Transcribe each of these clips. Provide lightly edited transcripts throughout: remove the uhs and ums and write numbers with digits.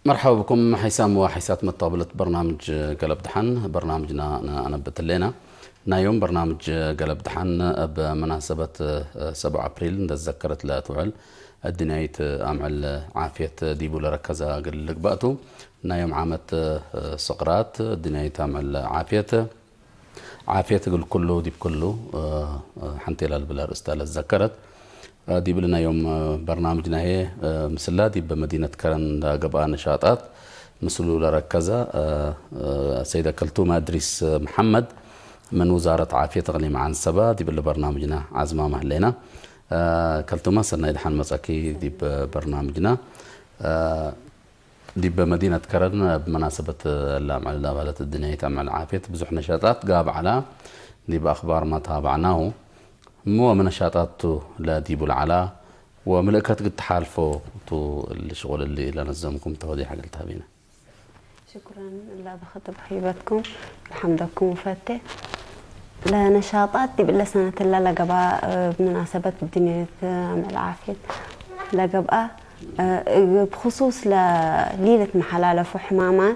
مرحبا بكم حيسام وحيسات مطابلة برنامج قلب دحن. برنامجنا أنا بتلينا نايوم برنامج قلب دحن بمناسبة 7 أبريل نتذكرت لا تعل الدنيا أعمل عافية ديبو لركزة قل لك بقتو نايوم عامة سقرات الدنيا تعمل عافية قل كله ديب كله حنتي للبلار استال الذكرت دي بلنا يوم برنامجنا هي مسلا دي بمدينة كرن قبقى نشاطات مسلو لركزة سيدة كلتومة إدريس محمد من وزارة عافية تغنيم عن سبا دي برنامجنا عزمة مهلينا كلتومة سنة دحان مساكي دي برنامجنا دي بمدينة كرن بمناسبة اللامع لابالة الدنيا تعمل عافية بزح نشاطات قاب على دي بأخبار ما تابعناه مو من نشاطاته لا ديبو العلا وملكات قد تحالفوا تو الشغل اللي لنظمكم تودي حق التابعين. شكرا الله بخطب حيبتكم بحمدكم وفاتة لنشاطات دي بالله سنة الله لقبا بمناسبة الدنيا عمل عافية لقبا بخصوص لليلة محلالة حمامات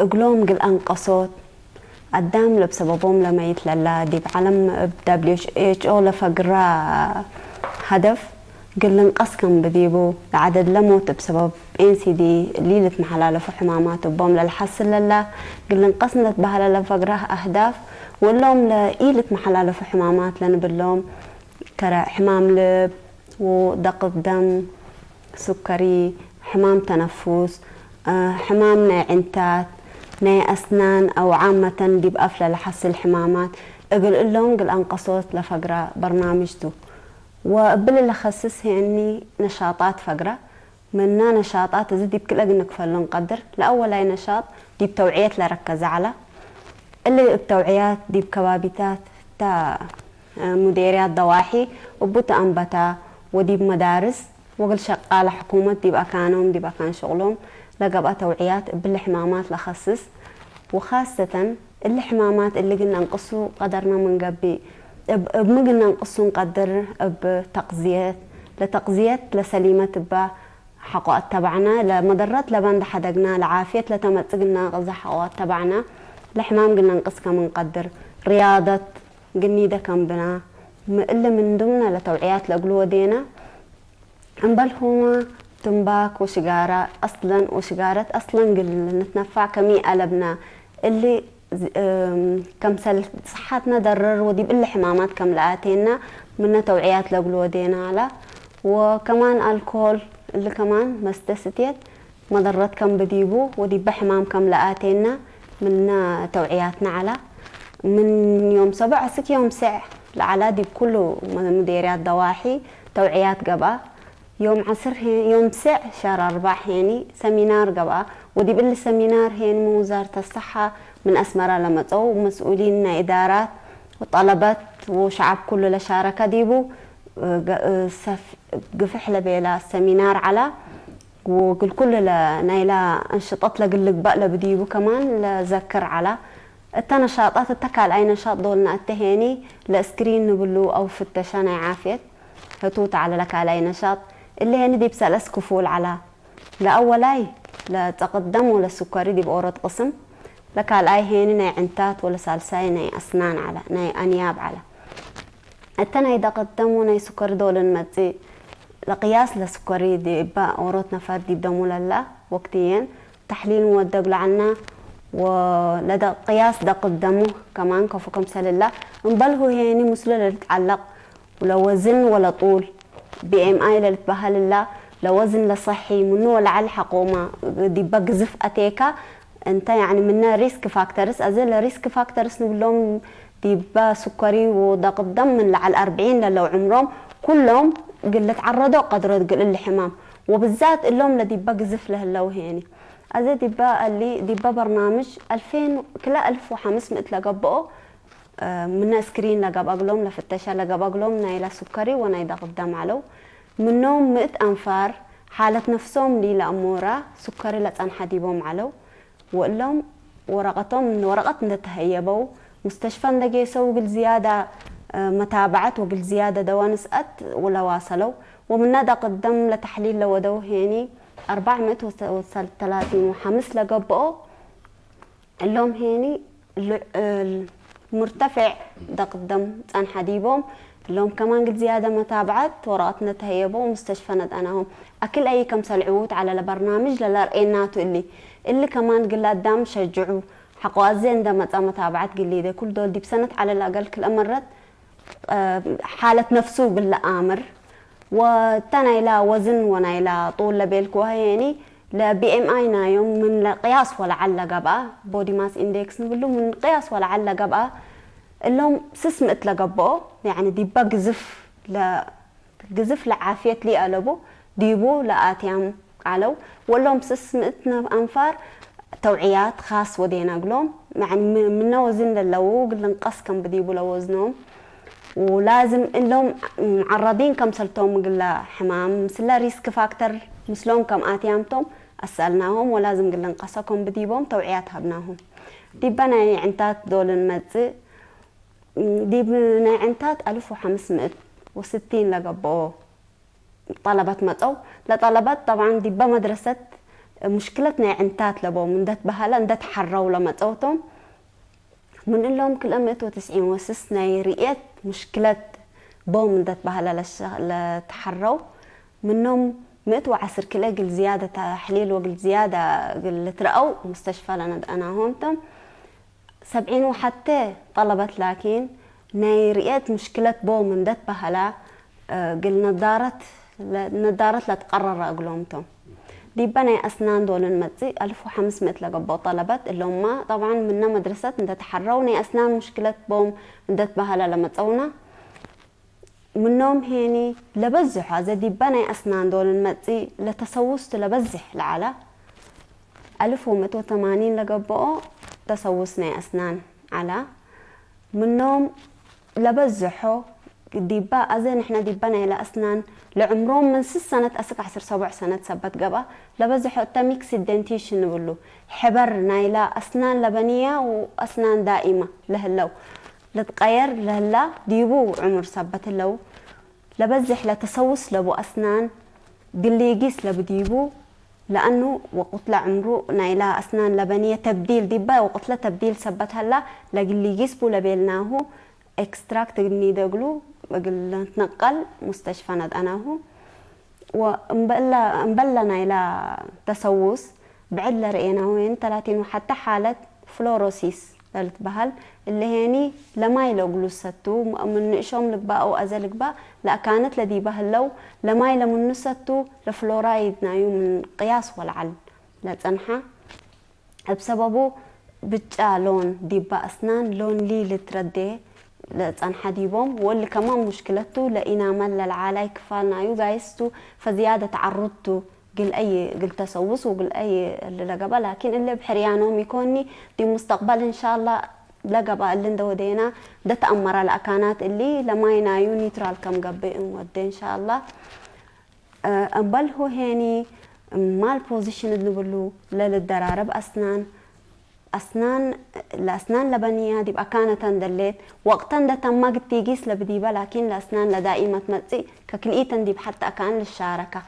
اقلوم قل انقصوت قدام بسببهم لما يتللا دي بعلم WHO لفقرا هدف قل انقص كم بديبو العدد لموت بسبب NCD ليلة محلالة في حمامات وبوم للحس للا قل انقصنا بهلا لفقرا أهداف واللوم لإيلة محلالة في حمامات لنبلوم ترى حمام لب ودق دم سكري حمام تنفس حمام ناعنتات ناي أسنان أو عامة دي بقفلة لحس الحمامات أقول لهم قل أنقصوت لفقرة برنامجته وقبل اللي خصص يعني نشاطات فقرة منا نشاطات زدي بكل أجنك فلو نقدر لأول أي نشاط دي بتوعيات لركز على اللي بتوعيات دي بكبابيتات تا مديريات ضواحي وبوتا أنبتا ودي بمدارس وقل شغالة حكومة دي بقى كانهم دي بقى كان شغلهم لقبقى توعيات بالحمامات لخصص وخاصة الحمامات اللي قلنا نقصوا قدرنا من قبي ما قلنا نقصوا نقدر بتقضيات لتقضيات لسليمة تبا حقوقات تبعنا لمضرات لبند حدقنا لعافية لتمتقنا غزة حقوقات تبعنا الحمام قلنا نقص كم نقدر رياضة قلني كم بنا إلا من ضمنها لتوعيات لقلوا دينا انبال هما تنباك وشجارة أصلاً وشجارة أصلاً قل نتنفع كمية قلبنا اللي كم سل صحتنا ضرر ودي بالحمامات كم لقاتينا منها توعيات لقلودينا على وكمان الكحول اللي كمان مستستيت مضرات كم بديبو ودي بحمام كم لقاتينا منها توعياتنا على من يوم 7 6 يوم ساعة لعلى دي بكله مديريات ضواحي توعيات قبا يوم عصر يوم 9 شهر 4 يعني سمينار قبا ودي بالسمينار هي من وزارة الصحة من أسمرة لما تو مسؤولين إدارات وطلبات وشعب كله لشاركة ديبو قفح لبيلا السمينار على وقل كل نايلا انشطات لقلق بقى بديبو كمان لذكر على التنشاطات التكال أي نشاط دولنا التهيني لاسكرين نبلو أو فتشان عافية هتوت على لك على نشاط اللي هني دي بسألس كفول على لأولاي لا تقدم ولا سكري دي بأورد قسم لك على هني ناي عنتات ولا سالساي ناي أسنان على ناي أنياب على التنا إذا قدموا ناي سكر دول المتزي لقياس لسكري دي بأورد نفر دي بدمو لله وقتيا تحليل مودق لعنا ولدى قياس دا قدمه كمان كفكم سال الله انبله هني مسلل تتعلق ولا وزن ولا طول BMI للتبهل الله لو وزن لصحي منه ولا على الحقومة دي بقزف أتيكا أنت يعني منا ريسك فاكتورس أزل ريسك فاكتورس نقول لهم دي سكري وضغط دم من على 40 لو عمرهم كلهم قلة تعرضوا قدر قل الحمام وبالذات اللهم لدي بقزف له لو هيني أزل دي بقى اللي دي برنامج 2000 كلا 1500 لقبقوا من سكرين لقب أقلهم لفتشة لقب أقلهم نايلة سكري ونايدا قدام علو منهم 100 أنفار حالة نفسهم لي لأمورة سكري لتنحديبهم علو وقلهم ورقتهم من ورقتنا تهيبوا مستشفى نجيسوا وقل زيادة متابعة وقل زيادة دوانس ولا واصلوا ومن نادا قدم لتحليل لودو هيني 435 لقبقو اللهم هيني المرتفع دقدم عن حديبهم اللهم كمان قد زيادة متابعات وراتنا تهيبوا مستشفى ندأناهم أكل أي كم سلعوت على البرنامج للرئيناتو اللي كمان قل قدام شجعوا حقوا زين ده متابعات قل لي ده كل دول دي بسنة على الأقل كل مرت حالة نفسه بالآمر وتنا إلى وزن ونا إلى طول لبيلكوا يعني لا بي ام اي نايوم من قياس ولا على قبا بودي ماس اندكس نقولوا من قياس ولا على قبا اللهم سسم اتلقبو يعني دي بقزف لا قزف لعافية لي ألبو ديبو لآتيام علو واللهم سسم اتنا انفار توعيات خاص ودينا قلوم يعني من وزن للو قل نقص كم بديبو لوزنهم ولازم اللهم معرضين كم سلتهم قل حمام مثل ريسك فاكتور مثلهم كم آتيامتهم أسألناهم ولازم قل نقصكم بديبهم توعيات هبناهم ديبنا عنتات دول المتزي ديبنا عنتات 1560 لقبو طلبت متو لطلبت طبعا ديبا مدرسة مشكلتنا عنتات لبو من دات بهلا دات حروا لمتوتهم من لهم كل 190 وسسنا رئيت مشكلة بو من دات بهلا لتحروا منهم 110 كيلو قل زيادة تحليل وقل زيادة قل ترقوا مستشفى لنا أنا هونتم 70 وحتى طلبت لكن ناي رئيت مشكلة بو من دات بهلا قل نظارة لا تقرر أقولهمتم دي بني أسنان دول المتزي 1500 لقبو طلبت اللي هم طبعا منا مدرسة من دات حروني أسنان مشكلة بو من دات بهلا لما تقونا منهم هيني لبزح هذا دي بني أسنان دول المتزي لتسوست لبزح لعلا 1280 لقبو تسوسنا أسنان على منهم لبزحوا ديبا أزين إحنا ديبنا إلى أسنان لعمرهم من 6 سنة أسك 7 سنة سبت قبا لبزحوا تميكس الدنتيشن نقوله حبر نايلا أسنان لبنية وأسنان دائمة لهلو لتغير لهلا ديبو عمر سبت اللو لبزح لتسوس لبو أسنان قلي يقيس لبديبو لأنه وقت لعمره نايلا أسنان لبنية تبديل ديبا وقت لتبديل سبت هلا لقلي يقيس بو لبيلناهو اكستراكت نيدقلو بقول نتنقل مستشفى ندأناه ومبلنا إلى تسوس بعد لرئينا وين 30 وحتى حالة فلوروسيس للتبهل اللي هني لما يلقلو ستو من نشوم لقباء أو أزل قباء لا كانت لدي بهلو لما يلمن ستو لفلورايد نايو من قياس والعل لا تنحى بسببه بتجا لون ديبا أسنان لون لي لتردي لأن حديبهم واللي كمان مشكلته لقينا مل العالي كفالنا يوجايستو فزيادة تعرضتو قل تسوس وقل أي اللي لقبا لكن اللي بحريانهم يكوني دي مستقبل إن شاء الله لقبا اللي ندودينا ده تأمر الأكانات اللي لما ينايو نيترال كم قبئن ودي إن شاء الله أمبل هو هيني مال بوزيشن اللي للدرارب أسنان الأسنان لبنية دي كانت دليت وقتا ده تم قد تيجيس لبديبة لكن الأسنان لدائمة متزي ككليتا دي حتى أكان للشاركة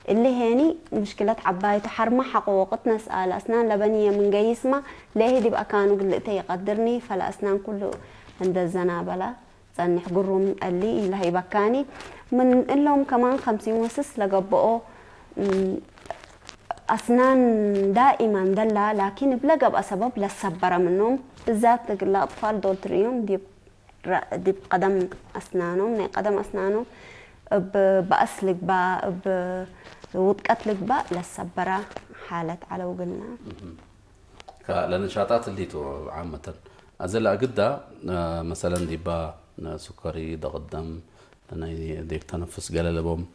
اللي هني مشكلة عبايته حرمة حق وقت نسأل أسنان لبنية من جيسمة ليه دي كانوا قلتي يقدرني فالأسنان كله عند الزنابلة صنح قرهم اللي هي بكاني من لهم كمان 50 وسس لقبقوا أسنان دائما دلة لكن بلقب أسباب للسبرة منهم بالذات الأطفال دول تريهم دي بقدم أسنانهم قدم أسنانهم بأسلك بوطقتلك للسبرة حالة على وقلنا لنشاطات اللي تو عامة أزل أقدا مثلا دي سكري ضغط دم ديك تنفس قللبهم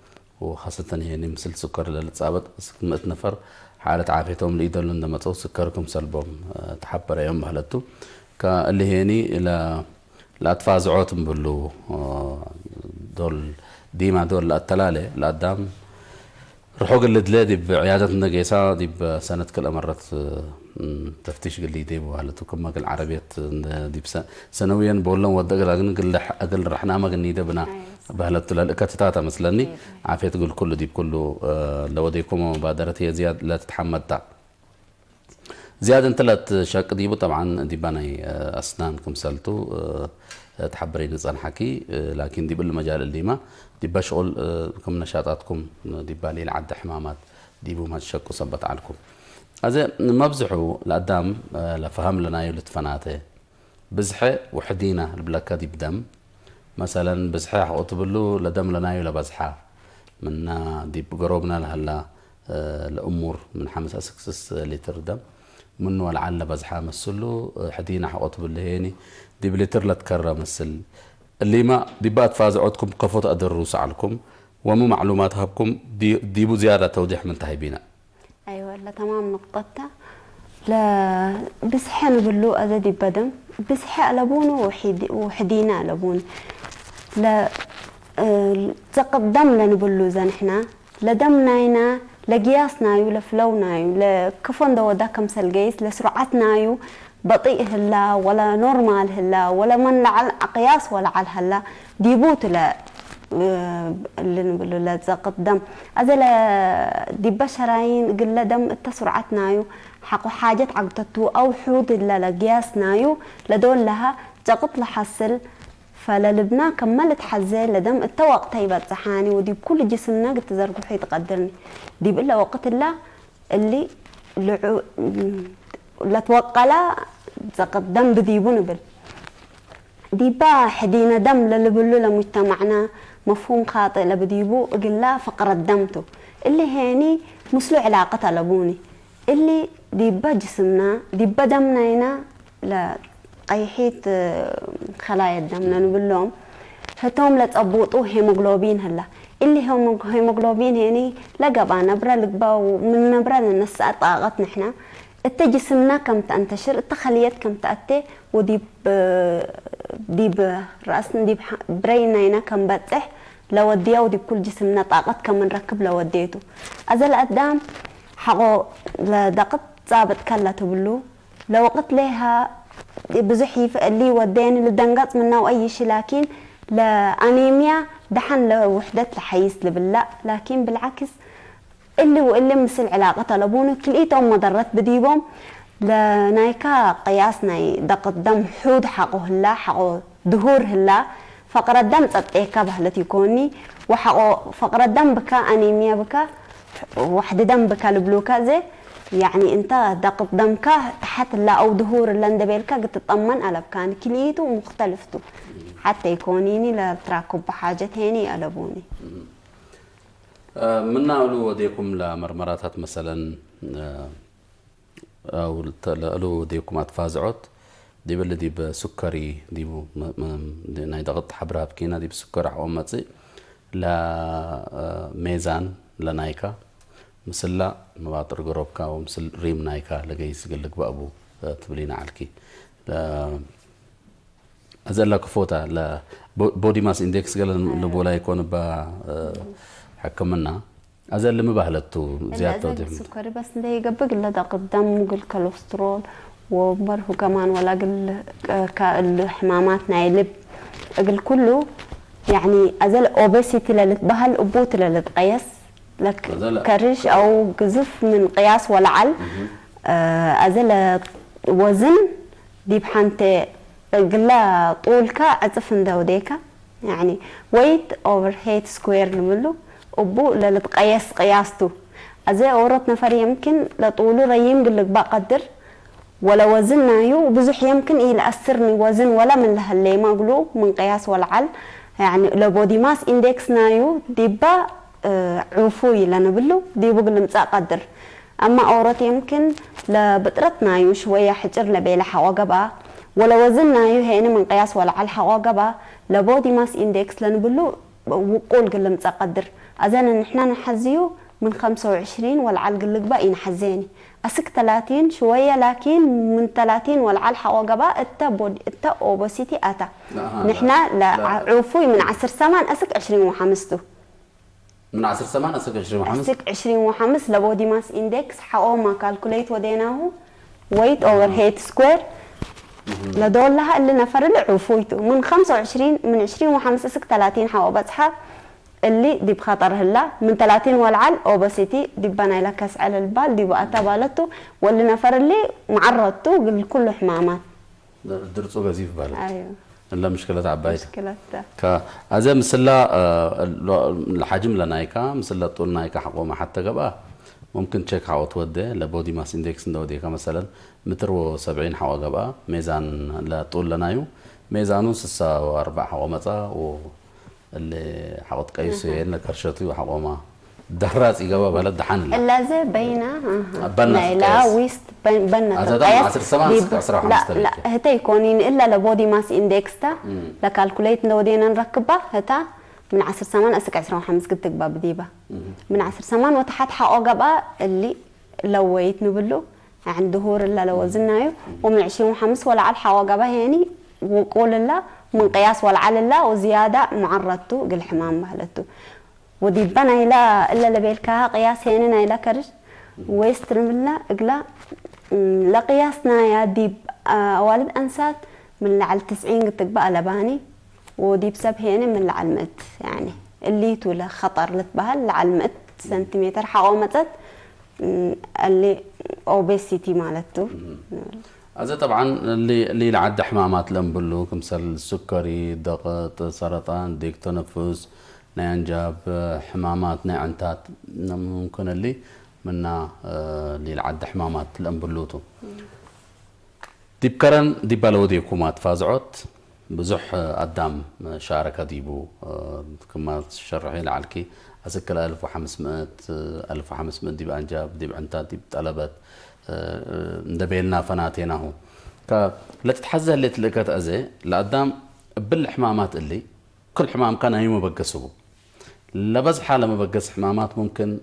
وخاصة يعني مثل سكر للتصابت نفر حالة عافيتهم اللي يدلوا عندما تصو سكركم سلبهم تحبر يوم هلتو كاللي هيني إلى الأطفال زعوتهم بلو دول ديما دول التلالة لقدام رحوق اللي دلادي بعيادة النقيسة دي بسنة كل مرات تفتيش قال لي ديبو هلتو كما قال عربية دي سنويا بقول لهم ودق أقل رحنا ما قلني دبنا بهلتو لكاتتا مثلني عافية تقول كله دي كله لو ديكم مبادرة هي زياد لا تتحمد دا زياد انت لا تشاك ديبو طبعا دي باني أسنان كمسلتو تحبرين نصان حكي لكن دي بالمجال اللي ما دي بشغل كم نشاطاتكم دي بالي العد حمامات دي بو ما تشكوا صبت عليكم هذا ما بزحوا لقدام لفهم لنا يلتفناته بزحة وحدينا البلاكة دي بدم مثلا بزحة حقطبلو لدم لنا يلا بزحة من دي بقربنا لهلا الأمور من 5-6 لتر دم منه لعل بزحة مسلو حدينا حقطبلو هيني دي بلتر لا تكرر مثل اللي ما دي بات فازعتكم قفوت أدروس عليكم ومو معلومات هبكم دي بو زيادة توضيح من تهيبينا أيوة لا تمام نقطتها لا بسحة نقولو أذا دي بدم بسحة لبونه وحدينا لبون لا تقدم لنقولو زين إحنا لدمناينا لقياسنايو لفلونايو لكفن دو دا كمسل قيس لسرعتنايو بطيء هلا ولا نورمال هلا ولا من على قياس ولا على هلا ديبوت لا اللي نقول له لا تقدم هذا لا دي بشراين قل دم التسرعتنايو حقو حاجات عقدتو او حوض لا لقياسنايو لدول لها تقط لحصل فللبنا كملت حزين لدم التوقت هيبت صحاني ودي بكل جسمنا قد تزرقو حي تقدرني دي بإلا وقت الله اللي لا توقلا تقدم بذيبون بل ديبا حدينا دم للبلو لمجتمعنا مفهوم خاطئ لبديبو قلا فقر الدمتو اللي هاني مسلو علاقة لبوني اللي ديبا جسمنا ديبا دمنا لا قيحيت خلايا الدم نقولهم هتوم لا تقبوطو هيموغلوبين هلا اللي هم هيموغلوبين هاني لقبا نبرة لقبا ومن نبرة لنسا طاقت نحنا التجسمنا كم تنتشر التخليات كم تأتي ودي رأسنا دي برينينا كم بتح لو وديه ودي بكل جسمنا طاقة كم نركب لو وديته أزل قدام حقو لدقت صابت كلا تبلو لو وقت لها بزحيف اللي وديني لدنقط منه أي شيء لكن لأنيميا دحن لوحدة الحيز لبلا لكن بالعكس اللي واللي مثل علاقة لبونه كليتهم مضرات بديبهم لنايكا قياسنا دق الدم حود حقه هلا حقه ظهور هلا فقر الدم تطيكا بهلتي كوني وحقه فقر الدم بكا أنيميا بكا وحدة دم بكا البلوكا زي يعني انت دق الدمك تحت لا او ظهور اللندبيلكا قد تطمن على بكان كليته ومختلفته حتى يكونيني لتراكب بحاجة هيني ألبوني منا أولو وديكم لمرمراتات مثلا أو أولو وديكم أتفازعت دي بالذي بسكري دي ناي ضغط حبرها بكينا دي بسكر عوامتي لا ميزان لنايكا مثل لا مباطر قروبكا ومثل ريم نايكا لقيس قلق بأبو تبلينا عالكي أزال لك فوتا لا بودي ماس اندكس قال لبولا يكون با حكمنا أزال لما بهلتو زيادة أزال السكري بس ده يقبق لدى قدام قل كوليسترول وبره كمان ولا قل كالحمامات نايلب قل كله يعني أزال أوبيسيتي للتبهل أبوت للتقيس لك كرش أو قزف من قياس والعل أزال وزن دي بحانت قلا طولك أزفن دوديك يعني weight over height square نقوله أبو للتقياس قياسته أزاي أورط نفر يمكن لطوله ريم قلك بقدر ولا وزننا يو بزح يمكن إلى أسرني وزن ولا من لها اللي ما قلو من قياس والعل يعني لو بودي ماس إندكس نايو ديبا عفوي لنا بلو ديبو قل نتسا قدر أما أورط يمكن لبطرتنا يو شوية حجر لبيلا حواقبا ولا وزننا يو هيني من قياس والعل حواقبا لبودي ماس إندكس لنا بلو وقول قل نتسا قدر أزانا نحنا نحزيو من 25 والعل قلق باقي نحزيني أسك 30 شوية لكن من 30 والعل حواقبا اتا أوبوسيتي أتا نحنا لا عفوي من 10 سمان أسك 20 وحمستو من 10 سمان أسك 25 أسك 25 لبودي ماس إندكس حقوما كالكوليت وديناه ويت أوفر هيت سكوير لدول لها اللي نفر اللي عفويته من 25 من 20 و5 أسك 30 حقو بصحة اللي دي بخطر هلا من 30 والعل اوبسيتي دي بنا لك كاس على البال دي بقى تبالته واللي نفر اللي معرضته كل حمامات درسو غزيف بالك ايوه لا مشكلة عبايت مشكلة هذا مثلا الحجم لنايكا مثلا طول نايكا حقوما حتى قبا ممكن تشيك حاو تودي لبودي ماس اندكس ندوديكا مثلا متر و70 حوا قبا ميزان لطول لنايو ميزانو 6 و4 حوا مصا و اللي حوط قيسي لنا كرشتي وحقوما دراس يجوا بلد دحن لا زي بينا بنا لا ويست بنا هذا 10 سمان 10 لا لا هتا يكونين الا لبودي ماس اندكس تا لكالكوليت نودينا نركبها هتا من 10 سمان اسك 25 قلت تكبا بديبه من 10 سمان وتحت حقو قبا اللي لويت نبلو عند ظهور الا لو وزنايو ومن 25 ولا على حقو قبا يعني وقول الله من قياس والعلى الله وزيادة معرضته قل حمام بهلته ودي بنا إلا لبيلكها قياس هنا إلى كرش ويسترم الله إقلا لا قياسنا يا ديب والد أنسات من على 90 قلت بقى لباني ودي بسب هنا من على 100 يعني اللي توله خطر لتبهل على 100 سنتيمتر حقومتت اللي اوبيسيتي مالته هذا طبعا اللي لعد حمامات لمبلو كمثل السكري ضغط سرطان ديك تنفس نينجاب حمامات نعنتات ممكن اللي منا اللي لعد حمامات لمبلوتو ديب كرن ديب بالودي كومات فازعت بزح قدام شارك ديبو كما شرحي لعلكي أسكل 1500 ديب أنجاب ديب عنتات ديب طلبت ندبيلنا فناتينا هو لا تتحزه اللي تلقت أزي لقدام بالحمامات اللي كل حمام كان يوم بقسوه لبز حالة ما بقس حمامات ممكن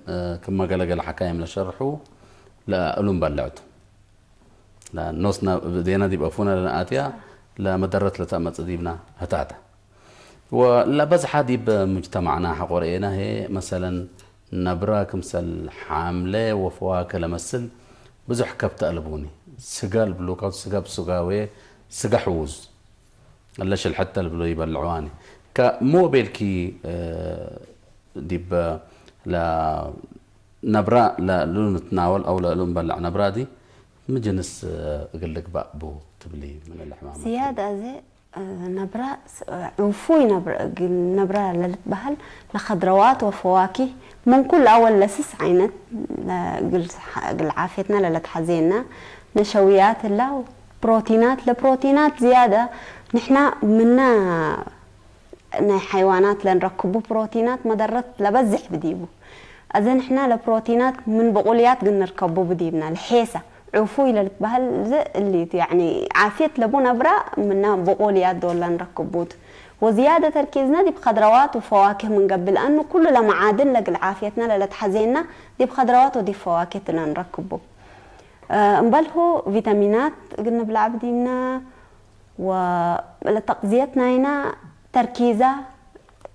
كما قال حكاية من شرحه لا ألوم بلعته لا نوسنا بدينا دي بقفونا لنا آتيا لا مدرت لتأمت ديبنا هتاتا ولا بز حادي بمجتمعنا حقورينا هي مثلا نبرة كمثل حاملة وفواكه لمثل بزح كبت قلبوني سجال بلوكات سجاب بسجاوي سجا حوز ليش حتى البلو يبلعواني كمو بيلكي ديب لا نبرة لا لون تناول او لا لون بلع نبرة دي مجنس اقول لك بقى بو تبلي من اللحمة زيادة زي نبرة وفوي نبرة للبهل لخضروات وفواكه من كل أول لسس عينت قل عافيتنا لتحزينا نشويات الله بروتينات لبروتينات زيادة نحنا منا حيوانات لنركبوا بروتينات مدرت لبزح بديبو إذا نحنا لبروتينات من بقوليات قلنا نركبوا بديبنا الحيسة عفوي للبهل اللي يعني عافية لبو نبرة منا بقوليات دول نركبوت وزيادة تركيزنا دي بخضروات وفواكه من قبل لأنه كل لما عادن لقل عافيتنا لتحزيننا دي بخضروات ودي فواكه نركبه نبله فيتامينات قلنا بالعبد منا ولتقضيتنا هنا تركيزة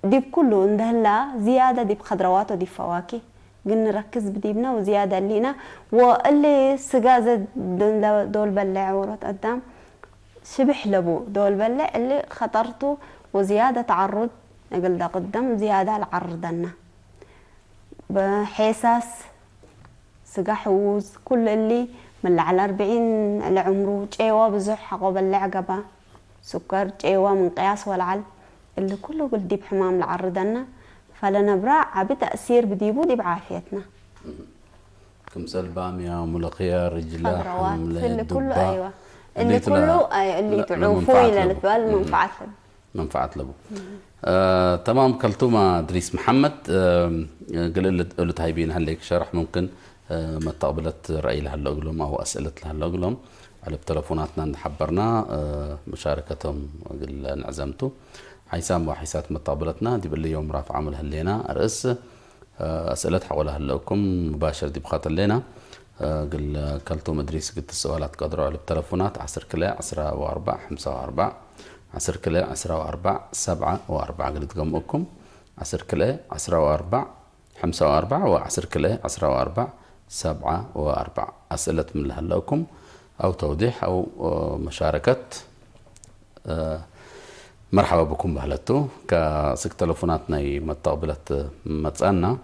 دي بكله ندهلا زيادة دي بخضروات ودي فواكه قلنا نركز بديبنا وزيادة لينا واللي سجازة دول بلع ورد قدام شبح لبو دول بلع اللي خطرته وزيادة تعرض نقول ده قدام زيادة العرضنا بحساس سجا حوز كل اللي من على 40 العمره جيوا بزح قبل العقبة سكر جيوا من قياس والعل اللي كله قل دي بحمام العرضنا فلنبرع عبي تأثير بديبو دي بعافيتنا كمثل بامية وملقية رجلة حملة اللي كله أيوة اللي كله اللي تعوفوا إلى البال منفعة لبو تمام كلتوما دريس محمد قلت هايبين هليك شرح ممكن ما تقبلت رأي لهلا أقولهم أو أسئلة لهلا أقولهم على بتلفوناتنا نحبرنا مشاركتهم انعزمتوا حيسام وحيسات متقابلتنا دي باللي يوم رافع عمل هلينا رئيس أسئلة حولها لكم مباشر دي بخاطر لنا قل كلتو مدريس قلت السؤالات قدروا على التلفونات 10 كلا 10 و4 5 و4 10 كلا 10 و4 7 و4 قلت قمكم 10 كلا 10 و4 54 و10 كله 14 7 أسئلة من لهلاكم أو توضيح أو مشاركة مرحبا بكم بهلتو كسك تلفوناتنا متقبلت متسألنا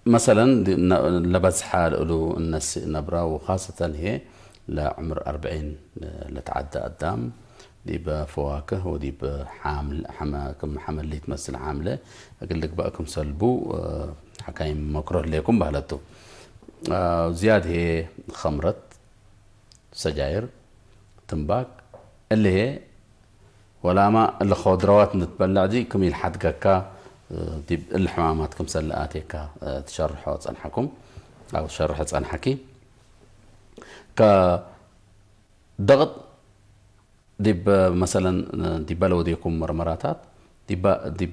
مثلا لبس حال له الناس نبرة وخاصة هي لعمر 40 لتعدى قدام دي بفواكه ودي بحامل كم حمل اللي تمثل حاملة أقول لك بقاكم سلبو حكايم مكروه لكم بهلتو زياد هي خمرة سجاير تنباك اللي هي ولا ما الخضروات نتبلع دي كم يلحد كا دي الحمامات كم سلقات هيك تشرحوا تصنحكم أو تشرح تصنحكي كضغط دي مثلا دي بلو ديكم مرمراتات دي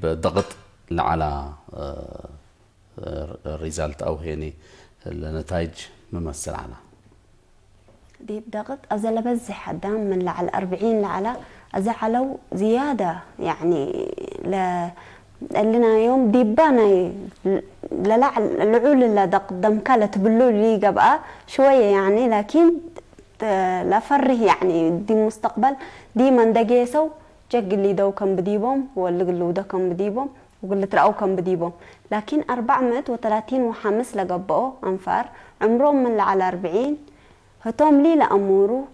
ضغط على الريزالت أو هني النتائج ممثل على دي بضغط أزل بزح قدام من على 40 لعلى أزعلوا زيادة يعني لنا يوم ديبانا العول اللي قدام كالت بلو لي قبقى شوية يعني لكن لا فره يعني دي مستقبل دي من دقيسو جاق اللي دو كان بديبهم واللي قلو ده كان بديبهم وقلت ترأو كان بديبهم لكن 430 وحامس لقبقوا أنفار عمرهم من على 40 هتوم لي لأمورو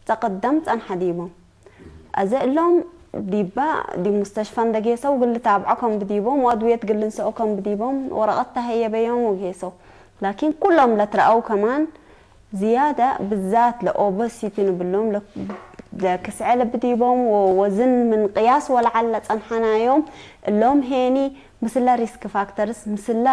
تقدمت أن حديبهم أزقلهم ديبا دي مستشفى دقيسو وقلت تابعكم بديبهم وأدوية قل نسأوكم بديبهم ورغتها هي بيوم وقيسو لكن كلهم لترأو كمان زيادة بالذات لأوبسيتي نبلهم لكسعة بديبهم ووزن من قياس ولعل تنحنا يوم اللهم هيني مثل ريسك فاكتورز مثل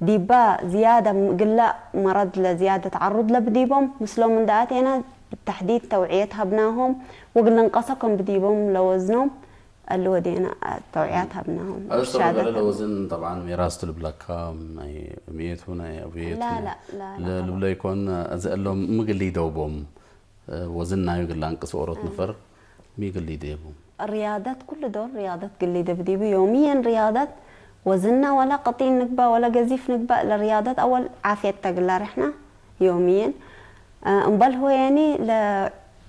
ديبا زيادة قلة مرض لزيادة تعرض لبديبهم مثلهم من داتينا بالتحديد توعيتها بناهم وقلنا نقصكم بديبهم لوزنهم اللي ودينا توعيتها بناهم الشهادة الوزن طبعا ميراث البلاكا ميت هنا أبيت لا لا يكون أزقلهم مقلي دوبهم وزننا يقول لانقص أورط نفر مي قلي ديبهم الرياضات كل دور رياضات قلي دبديبي يوميا رياضات وزننا ولا قطين نكبة ولا جزيف نكبة للرياضات أول عافية تقلا رحنا يوميا انبل هو يعني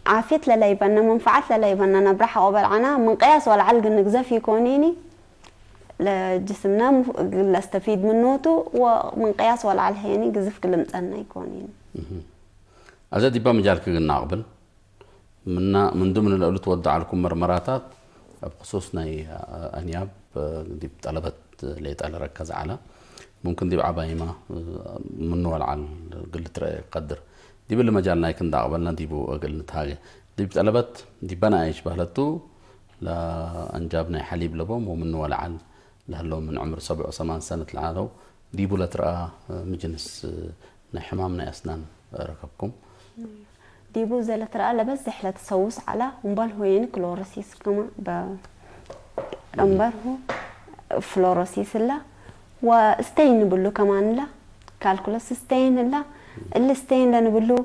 عافية لليبنا منفعات لليبنا نبرح أو بالعنا من قياس ولا علق النقزف يكونيني لجسمنا استفيد منوته ومن قياس ولا على هيني قزف كل متأنا يكونيني أزادي بمجالك قلنا قبل من ضمن الأولى توضع لكم مرمراتات بخصوصنا أنياب دي طلبت ليت على ركز على ممكن دي بعبايمة منو على قلت رأي قدر دي بالله مجالنا يكن دا قبلنا دي بو قلت هاي دي بطلبت دي بنا ايش بهلتو لا انجابنا حليب لبهم ومنو على لهلو من عمر 7 و8 سنة العادو دي بولا ترى مجنس حمامنا أسنان ركبكم دي بو زي ترى لبس زحلة تسوس على ومبال هوين كلورسيس كما أمبر هو فلورسيس لا واستين بلو كمان لا كالكولس استين لا الاستين لأنه بلو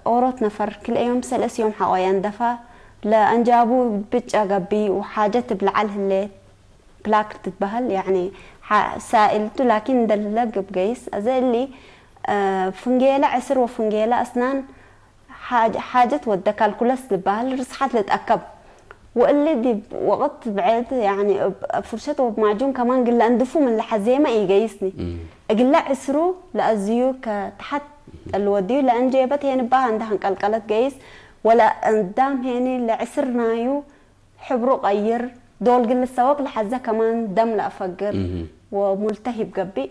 أورط نفر كل يوم سلس يوم حويان دفا لأنجابو بيج أجابي وحاجة بالعله اللي بلاك تتبهل يعني سائلته لكن دللق بقيس أزلي فنجيلة عسر وفنجيلة أسنان حاجة ودك كالكولس لبهل رصحت لتأكب واللي دي وقت بعيد يعني فرشته وبمعجون كمان قل أندفو من الحزيمة يجيسني قل لا عسرو لأزيو كتحت الوديو لأن جيبت هي نباه عندها قلقلت جيس ولا قدام هني لعسرنايو حبرو غير دول قل السواق لحزة كمان دم لأفقر وملتهب قبي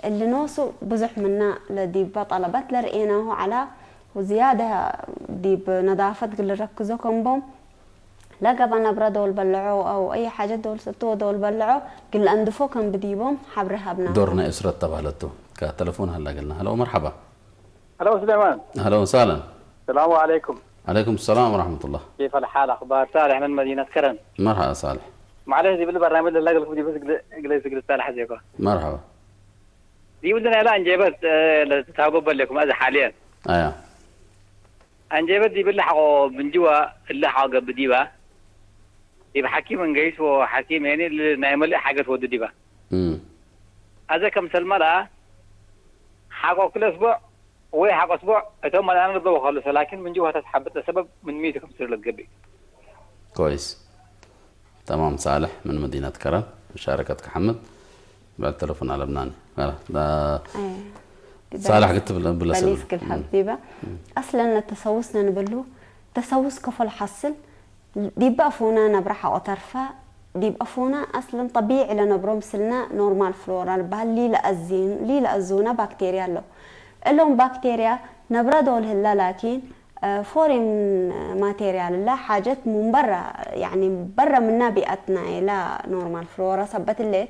اللي نوصو بزح منا لدي طلبات لرئيناه على وزيادة دي بنظافة قل ركزو كمبوم لا قبل نبرة دول بلعوا أو أي حاجة دول ستو دول بلعوا قل أندفو كان بديبهم حبرها بنا دورنا إسرة طبعلتو كتلفون هلا قلنا هلا ومرحبا هلا سليمان هلا وسهلا السلام عليكم عليكم السلام ورحمة الله كيف الحال أخبار صالح من مدينة كرن مرحبا صالح معلش دي بالبرنامج اللي لقلك بدي بس قلت صالح زيكو مرحبا دي بدنا لا انجبت لتتابع لكم هذا حاليا ايوه انجبت دي بالله حقو من جوا اللي حاجه بديبا يبقى حكيم نجيس وحكيم يعني اللي نعمل حاجه ود ديبا هذا كم سلمة حقوا كل أسبوع وحق أسبوع ثم أنا نضوء خالص لكن من جوها تتحبط السبب من 150 للقبي. كويس. تمام. صالح من مدينة كرم مشاركتك حمد بعد تلفون على لبناني. صالح قلت بالاسم بليس كل حبيبة أصلا التسوسنا نبلو تسوس كفل حصل دي بقفونا نبرحة وطرفة دي بقفونا أصلا طبيعي لنبرم سلنا نورمال فلورا بهال لي لأزونا بكتيريا لهم بكتيريا نبردول هلا لكن فورين ماتيريال لا حاجات من برا يعني برا منا بيئتنا إلى نورمال فلورا صبت الليل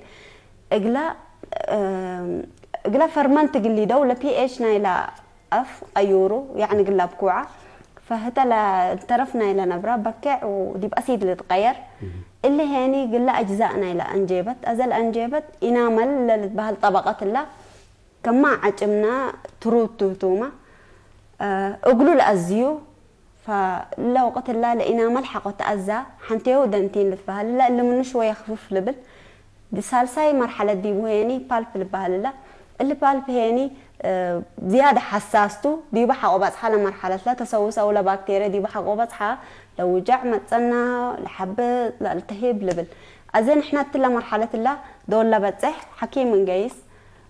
اقلا فرمنت قلي دولة بي اتش نايلا اف ايورو يعني قلا بكوعة فهتا لا ترفنا الى نبرا بكع ودي بأسيد اللي تغير اللي هاني قلا اجزاءنا الى انجيبت ازل انجيبت انامل بهالطبقة الله كما عجمنا تروت توما اقلو الازيو فلو وقت الله لانامل حقو تأزا حنتيو دنتين لتبهال لا اللي منو شوية خفوف لبل دي سالساي مرحلة دي وهاني بالب لبهال لا اللي بالب هاني زيادة حساسته دي بحق وبصحى لمرحلة لا تسوس أو لا بكتيريا دي بحق وبصحى لو جع متصنع لحبة لا التهيب لبل أزين إحنا تلا مرحلة الله دول لا بتصح حكيم من جيس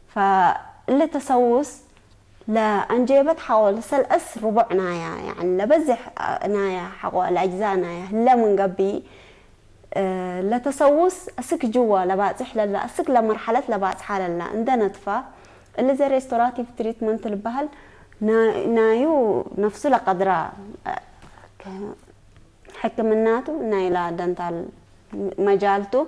فاللي تسوس لا أنجبت حول سلأس ربع نايا يعني لا بزح نايا حقو الأجزاء نايا لا من قبي لا تسوس أسك جوا لا بتصح لا أسك لمرحلة لا بتصح لا عندنا نطفة اللي زي ريستوراتيف تريتمنت البهل نايو نفسه لقدره حكمناته نايلا دنتال مجالته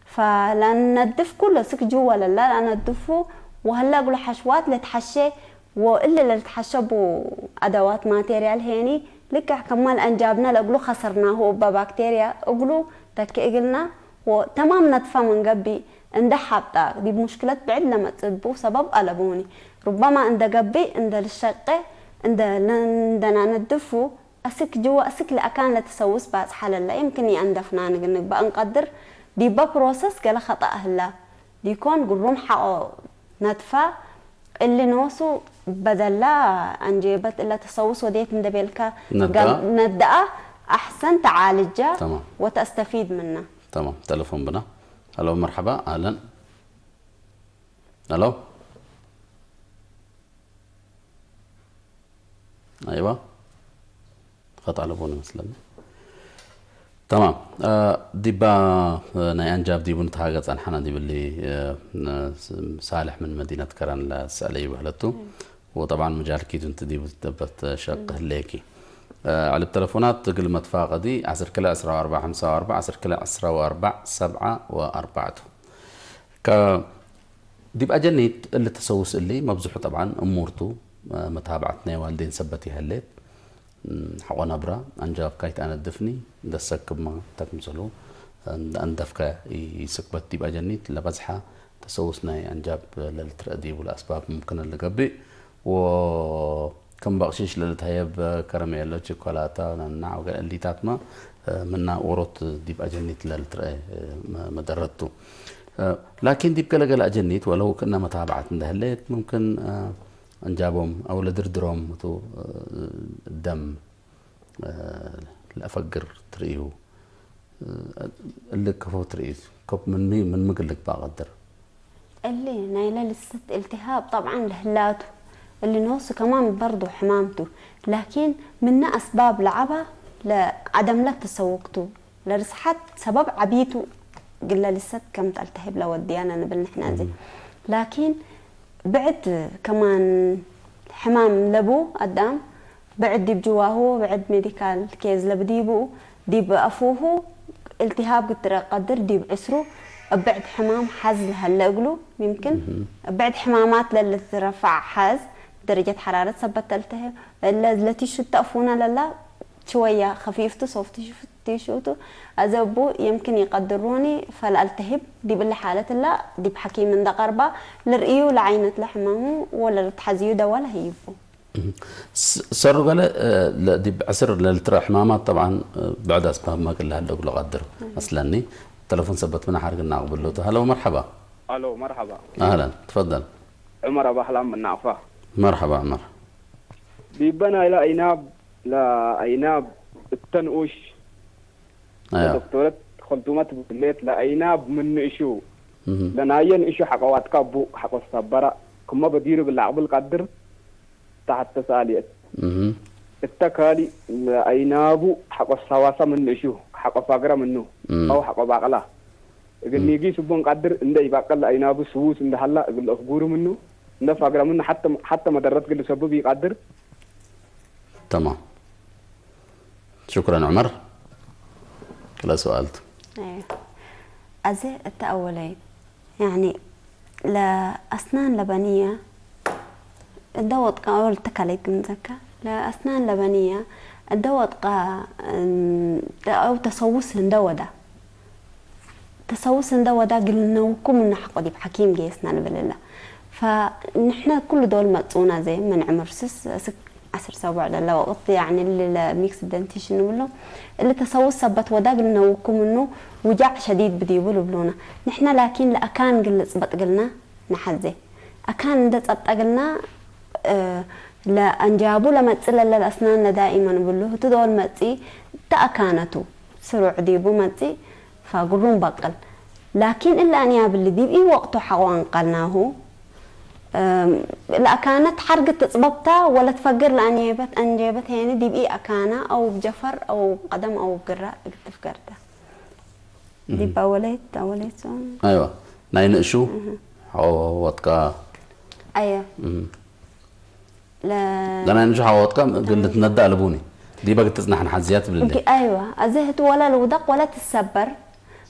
فلان ندف كله سك جوا لا ندفه وهلا اقول حشوات لتحشي والا اللي تحشبوا ادوات ماتيريال هيني لك كمان انجابنا لاقولوا خسرناه ببكتيريا اقولوا تكيقلنا وتمام ندفه من قبي عند حبطة دي مشكلة بعد لما تصدبوا سبب قلبوني ربما عند قبي عند الشقة عندنا ندفو أسك جوا أسك لأكان لا تسوس بعد حال لا يمكن يندفنا نقول بقى نقدر دي بروسس قال خطأ هلا دي يكون قرهم حق ندفة اللي نوسو بدل لا أنجبت إلا تسوس وديت من دبلك ندأ أحسن تعالجها وتستفيد منه. تمام. تلفون بنا. الو مرحبا. اهلا. الو. ايوه خط على بوني مثلا. تمام. ديبا ناي انجاب ديبون تهاجت عن حنا ديب اللي صالح من مدينه كران لسالي بهلتو وطبعا مجال كيد انت ديب تثبت شق هليكي على التلفونات تقل متفاقدي 10 كلا 14 54 10 كلا 14 7 و4 ك دي بقى جنيت اللي تسوس اللي مبزوح طبعا امورته متابعتنا والدين سبتي هليت حقنا برا انجاب كايت انا دفني دسك ما تكمسلو اندفك يسكبت دي بقى جنيت لبزحه تسوسنا انجاب للتردي والاسباب ممكن اللي قبي و كم بقشيش للتهيب كراميلو شوكولاته نعناع اللي تاتما منا ورط ديب اجنيت للترى مدرتو لكن ديب كلا قال اجنيت ولو كنا متابعه اندهليت ممكن انجابهم او لدردروم تو الدم الافقر تريو اللي كفو تريز كوب من مقلك بقدر اللي نايله لسه التهاب طبعا لهلاته اللي نوص كمان برضو حمامته لكن منا أسباب لعبة لعدم لا تسوقته لرسحت سبب عبيته قلنا لسه كم تلتهب لو الديانة نبل نحن زي لكن بعد كمان حمام لبو قدام بعد ديب جواهو بعد ميديكال كيز لبديبو ديب أفوه التهاب قدر ديب عسرو بعد حمام حز هلا قلو يمكن بعد حمامات للرفع حز درجة حرارة ثبت التهب التي شو تقفونا للا شوية خفيفته صوف تيشوتو أزبو يمكن يقدروني فالالتهب دي بالحالة لا دي بحكي من دقربة لرئيو لعينة لحمامو ولا لتحزيو ده ولا هيفو صار قال دي بعسر للترى حمامات طبعا بعد أسباب ما كلها اللي قدر أصلاني تلفون ثبت من حرق الناقب اللوطة هلا ومرحبا الو مرحبا. اهلا تفضل. عمر ابو احلام من نعفه. مرحبا عمر. بيبنا الى ايناب التنقش. ايوه دكتورة خلطومات بالليت لا ايناب من ايشو. لنا ين ايشو حقوات كابو حق الصبرة كما بدير بالعقل قدر تحت تساليت. التكالي اينابو حق السواسة من ايشو حق فاقرة منه او حق باقلا. إذا نيجي سبون قدر إنده يبقى أينابو سووس إنده هلا يقول أخبره منه إنده فاقرة منه حتى مدرات قل سبب يقدر. تمام. شكرا عمر. كلا سؤالت. ايه أزي التأولين يعني لأسنان لبنية الدوت قاول تكاليت مزكا لأسنان لبنية الدوت أو تصوص هندودا تصوص هندودا قلنا وكم من حق دي بحكيم جيسنا بالله فنحنا كل دول متونا زي من عمر سس 10 سبع للا وقت يعني اللي ميكس دنتيشن ولا اللي تصوص سبت ودا قلنا وكم انه وجع شديد بدي يقولوا بلونا نحنا لكن لأكان قل صبت قلنا نحزي أكان ده صبت قلنا لا أنجابوا لما تسلا للأسنان دائما بقوله تدول متي تأكانتو سرع ديبو متي فقولون بقل لكن إلا أنياب اللي ديب وقته حوان قلناه لا كانت حرقة تصببتها ولا تفكر أنجابت يعني ديب أكانة أو بجفر أو قدم أو قراء تفكرتها ديب أوليت سؤال أيوة ناين شو حواتك أيوة لا ناين شو حواتك قلت ندى لبوني دي بقى تزنح حزيات بالله أيوة أزهت ولا الودق ولا تسبر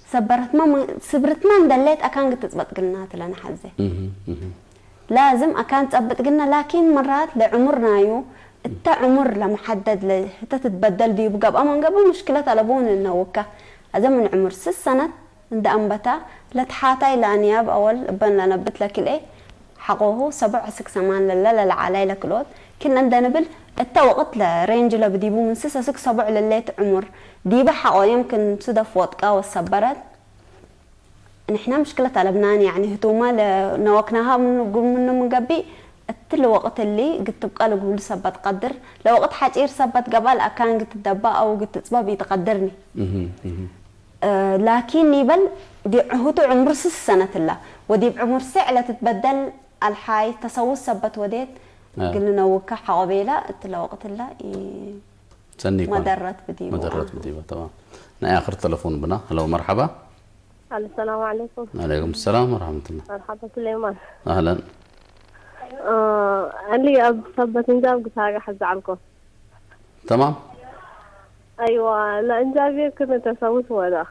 سبرت ما سبرت ما ندليت أكان قد تثبت قلنا لنا حزة لازم أكان تثبت قلنا لكن مرات لعمرنا يو التا عمر لمحدد له تتبدل بيه بقى أما قبل مشكلة لبون النوكة هذا من عمر 6 سنة عند أنبتا لتحاتي لأنياب أول بن لنبت لك الإيه حقوه 7 6 سمان للا للعلي لكلود كنا عندنا بل التا وقت له رينج له بديبو من 6 7 لليت عمر ديبه حقه يمكن صدف وطقة والصبرت نحنا مشكلة لبنان يعني هتوما نوكناها من قبي التل وقت اللي قد تبقى له سبت قدر لو وقت حجير سبت قبل أكان قد تدبا أو قد تسبا بيتقدرني لكن نيبل دي هوتو عمر 6 سنة الله ودي بعمر سعلة تتبدل الحاي تصوص سبت وديت قلنا نوكا حوابيلا التل وقت الله مدرت بديبه تمام. آخر تلفون بنا. هلو مرحبا. السلام عليكم. وعليكم السلام ورحمة الله. مرحبا سليمان. أهلا. اللي أبصبت إنجاب قصاقة حز عنكم. تمام. أيوة لا إنجابي كنا تسوس ودا.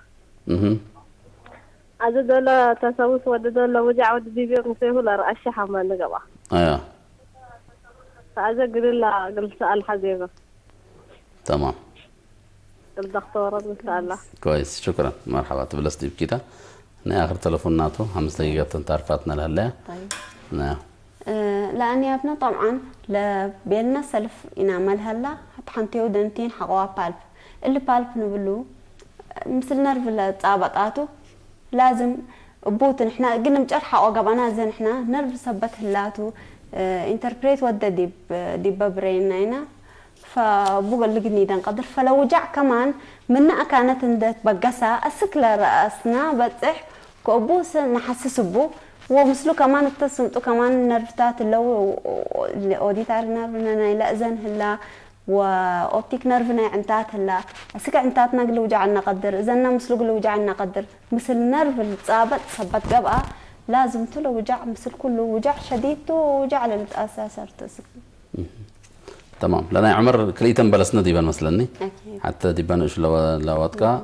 هذا دولا تسوس ودا دولا وجع ودا بيبي مسيه ولا رأشي حمان نقبع. أيوة. فهذا قل لا قل سأل حزيقة. تمام. الدكتورة مسألة. كويس شكرا مرحبا تبلستي بكده. آخر تلفون ناتو 5 دقيقة تعرفاتنا لهلا. طيب. نعم. لأني أبنا طبعا لبيلنا سلف ينعمل هلا حنتيو دنتين حقوا بالب اللي بالب نقوله مثل نرف الطابقاتو لازم بوت نحنا قلنا مجرحة أو قبنا زين نحنا نرف سبت هلاتو انتربريت ودا ديب بريننا فبقول لك نيدان قدر فلو وجع كمان منا كانت عندك بقسا السكلة رأسنا بتح كوبوس نحسس بو ومثله كمان التصمت وكمان نرفتات اللي أوديتار نرفنا لا زين هلا وأوبتيك نرفنا عنتات هلا السكة عنتاتنا قل وجعنا قدر زنا مثله قل وجعنا قدر مثل نرف الصابت صبت قبقة لازم تلو وجع مثل كله وجع شديد ووجع للأساس ارتسك. تمام لأن عمر كليتن بلسنا ديبان مثلاً أكيد. حتى ديبان إيش لواتك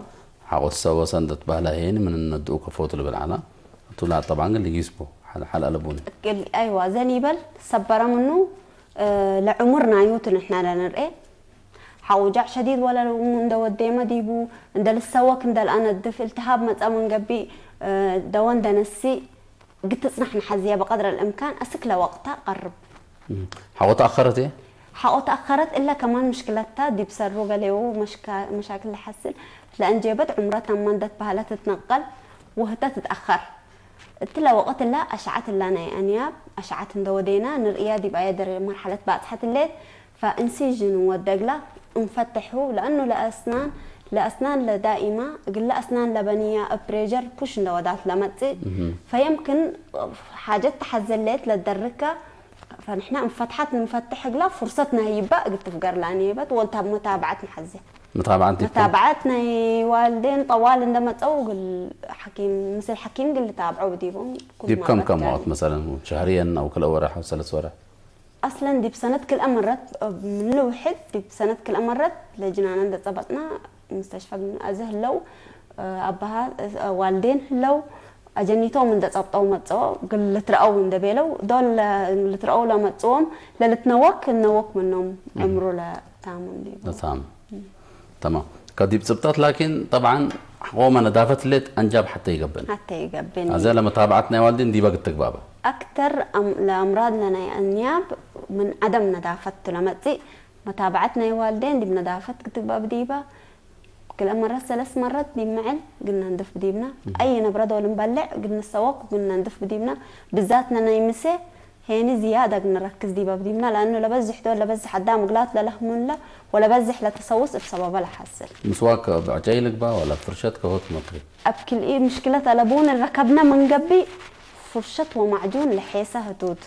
حاول سوا سندت بهلا هين من الندوق فوت اللي بالعلا طلع طبعاً اللي يجسبه حل قلبوني. أيوة زنيبل صبر منه لعمرنا يوتن إحنا لنرئ حوجع شديد ولا من دو الديمة ديبو عند السواك عند الآن الدف التهاب متى من قبي دوان دنسي قلت تصنح حزية بقدر الإمكان أسكله وقتها قرب. حاول تأخرت إيه؟ حاول تأخرت إلا كمان مشكلتها دي بسرو قالوا مشاكل حسن لأن جابت عمرتها ما ندت بها لا تتنقل وهتا تتأخر تلا وقت لا أشعة لنا أنياب أشعة دودينا نرئيا دي بأيدر مرحلة باتحة الليل فانسجن والدقلة نفتحه لأنه لأسنان دائمة قل أسنان لبنية أبريجر بوش دودات لمتي فيمكن حاجات تحزلت للدركة فنحن نفتح قلا فرصتنا هي بقى قلت فقر لانيبت والتاب متابعتنا حزة متابعتنا والدين طوال عندما تسوق الحكيم مثل الحكيم قال تابعوا بديبهم ديب كم وقت مثلا شهريا او كل ورق او 3 ورق اصلا دي بسنه كل امرت من الوحد دي بسنه كل امرت لجنا عند طبقنا مستشفى ازه لو ابها والدين لو اجنيتهم من دصبطوا مصو قل تراو ندبيلو دول اللي تراو لما تصوم للتنوك منهم امروا لا تامن دي تمام كديب صبطات لكن طبعا قوما نظافه الليت انجاب حتى يقبن هذا لما تابعتنا والدين دي بقى تقبابه اكثر الامراض لنا انياب من عدم نظافه لما تي متابعتنا والدين دي بنظافه تقباب ديبا كل مرة 3 مرات دي معل قلنا ندف بديبنا أي نبرد ولا نبلع قلنا السواق قلنا ندف بديبنا بالذاتنا نيمسه هيني زيادة قلنا نركز ديبا بديبنا لأنه لا بزح دول لا بزح قدام قلات لا لهم لا ولا بزح لا تسوس بسبب لا حسل مسواك بعجيلك بقى ولا فرشتك هوت مطري أبكل إيه مشكلة لبون ركبنا من قبي فرشة ومعجون لحيسة هتود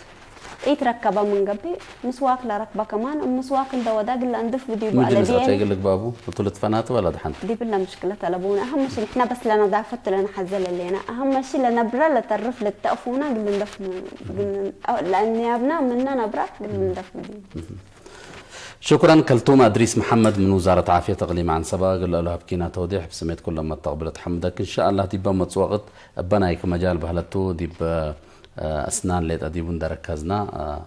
ايه تركبها من قبل مسواك لركبه كمان ومسواك الدواء اللي ندف بديبه على دين مجلس لك بابو طولة فناته ولا دحنت دي بالله مشكلة لابونا اهم شيء احنا بس لنظافه لنحزل اللينا اهم شيء لنبره لترف للتقفونا قل ندف لان يابنا منا نبره قل ندف بديبه شكرا كلتوم ادريس محمد من وزاره عافيه اقليم عن سبا قال له بكينا توضيح بسميت كل ما تقبلت حمدك ان شاء الله تبقى متسوقت ابنايك مجال بهلتو دي أسنان اللي تقديمون دركزنا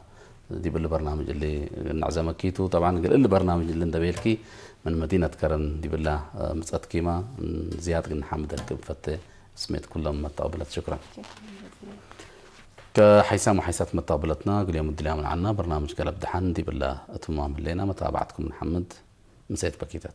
دي بالبرنامج اللي نعزمكيتو طبعا قال اللي برنامج اللي ندبيلكي من مدينة كرن دي بالله مسقط كيما زياد قلنا حمدك بفتة سميت كلهم متقبلت شكرا كحيسام وحيسات متقبلتنا قل يوم الدليا من عنا برنامج قلب دحن دي بالله اتمام اللينا متابعتكم محمد مسيت بكيتات